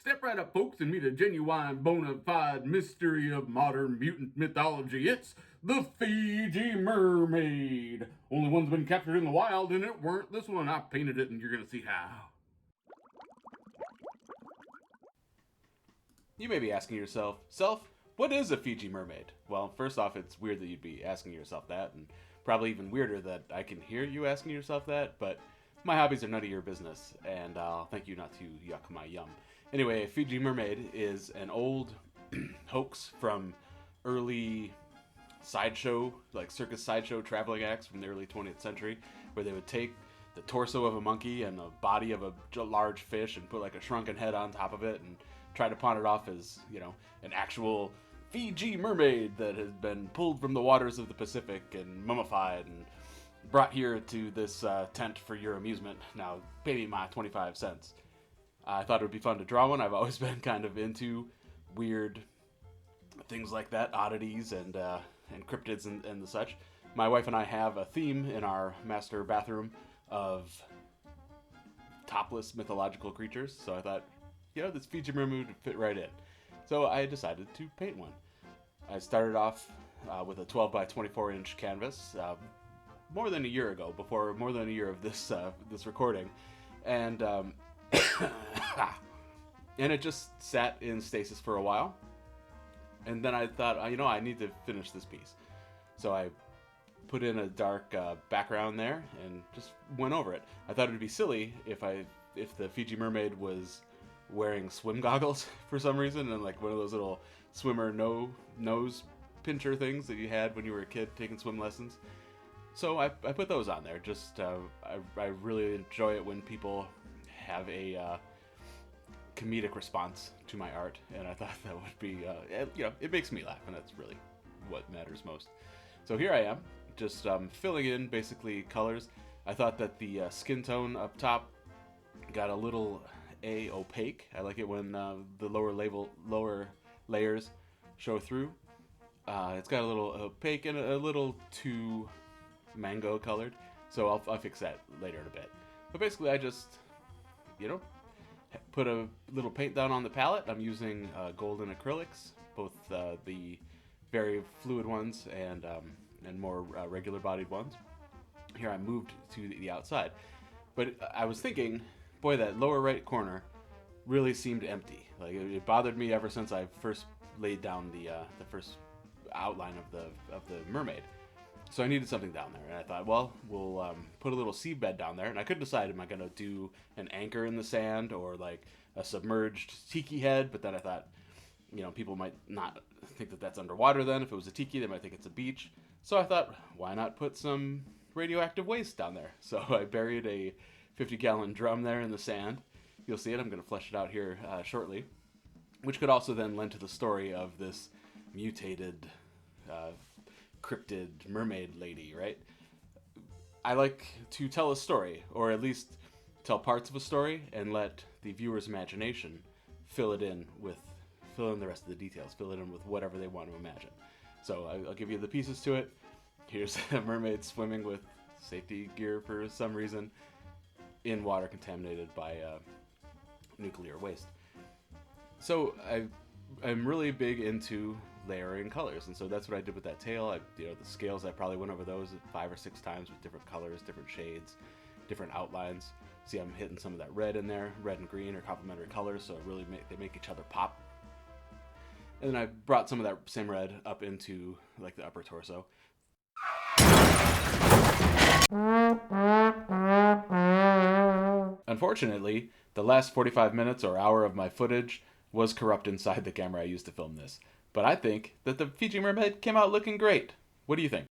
Step right up, folks, and meet a genuine, bona fide mystery of modern mutant mythology. It's the Fiji Mermaid. Only one's been captured in the wild, and it weren't this one. I painted it, and you're gonna see how. You may be asking yourself, what is a Fiji mermaid? Well, first off, it's weird that you'd be asking yourself that, and probably even weirder that I can hear you asking yourself that, but my hobbies are none of your business, and I'll thank you not to yuck my yum. Anyway, a Fiji mermaid is an old hoax from early sideshow, like circus sideshow traveling acts from the early 20th century, where they would take the torso of a monkey and the body of a large fish and put like a shrunken head on top of it and try to pawn it off as, an actual Fiji mermaid that has been pulled from the waters of the Pacific and mummified and brought here to this tent for your amusement. Now, pay me my 25 cents. I thought it would be fun to draw one. I've always been kind of into weird things like that, oddities and cryptids and the such. My wife and I have a theme in our master bathroom of topless mythological creatures, so I thought, this Fiji mermaid would fit right in. So I decided to paint one. I started off with a 12 by 24 inch canvas more than a year ago, before more than a year of this recording, and and it just sat in stasis for a while. And then I thought, I need to finish this piece. So I put in a dark background there and just went over it. I thought it would be silly if the Fiji mermaid was wearing swim goggles for some reason, and like one of those little swimmer nose pincher things that you had when you were a kid taking swim lessons. So I put those on there. Just I really enjoy it when people have a comedic response to my art, and I thought that would be it makes me laugh, and that's really what matters most. So here I am, just filling in basically colors. I thought that the skin tone up top got a little opaque. I like it when the lower layers show through. It's got a little opaque and a little too mango colored, so I'll fix that later in a bit. But basically I just put a little paint down on the palette. I'm using golden acrylics, both the very fluid ones and more regular bodied ones. Here I moved to the outside, but I was thinking, boy, that lower right corner really seemed empty. Like it bothered me ever since I first laid down the first outline of the mermaid. So I needed something down there, and I thought, well, we'll put a little seabed down there. And I couldn't decide, am I going to do an anchor in the sand or like a submerged tiki head? But then I thought, people might not think that that's underwater then. If it was a tiki, they might think it's a beach. So I thought, why not put some radioactive waste down there? So I buried a 50-gallon drum there in the sand. You'll see it. I'm going to flesh it out here shortly, which could also then lend to the story of this mutated cryptid mermaid lady, right? I like to tell a story, or at least tell parts of a story, and let the viewer's imagination fill in the rest of the details, fill it in with whatever they want to imagine. So I'll give you the pieces to it. Here's a mermaid swimming with safety gear for some reason in water contaminated by nuclear waste. So I'm really big into layering colors, and so that's what I did with that tail. The scales, I probably went over those 5 or 6 times with different colors, different shades, different outlines. See, I'm hitting some of that red in there. Red and green are complementary colors, so they make each other pop. And then I brought some of that same red up into like the upper torso. Unfortunately, the last 45 minutes or hour of my footage was corrupt inside the camera I used to film this. But I think that the Fiji mermaid came out looking great. What do you think?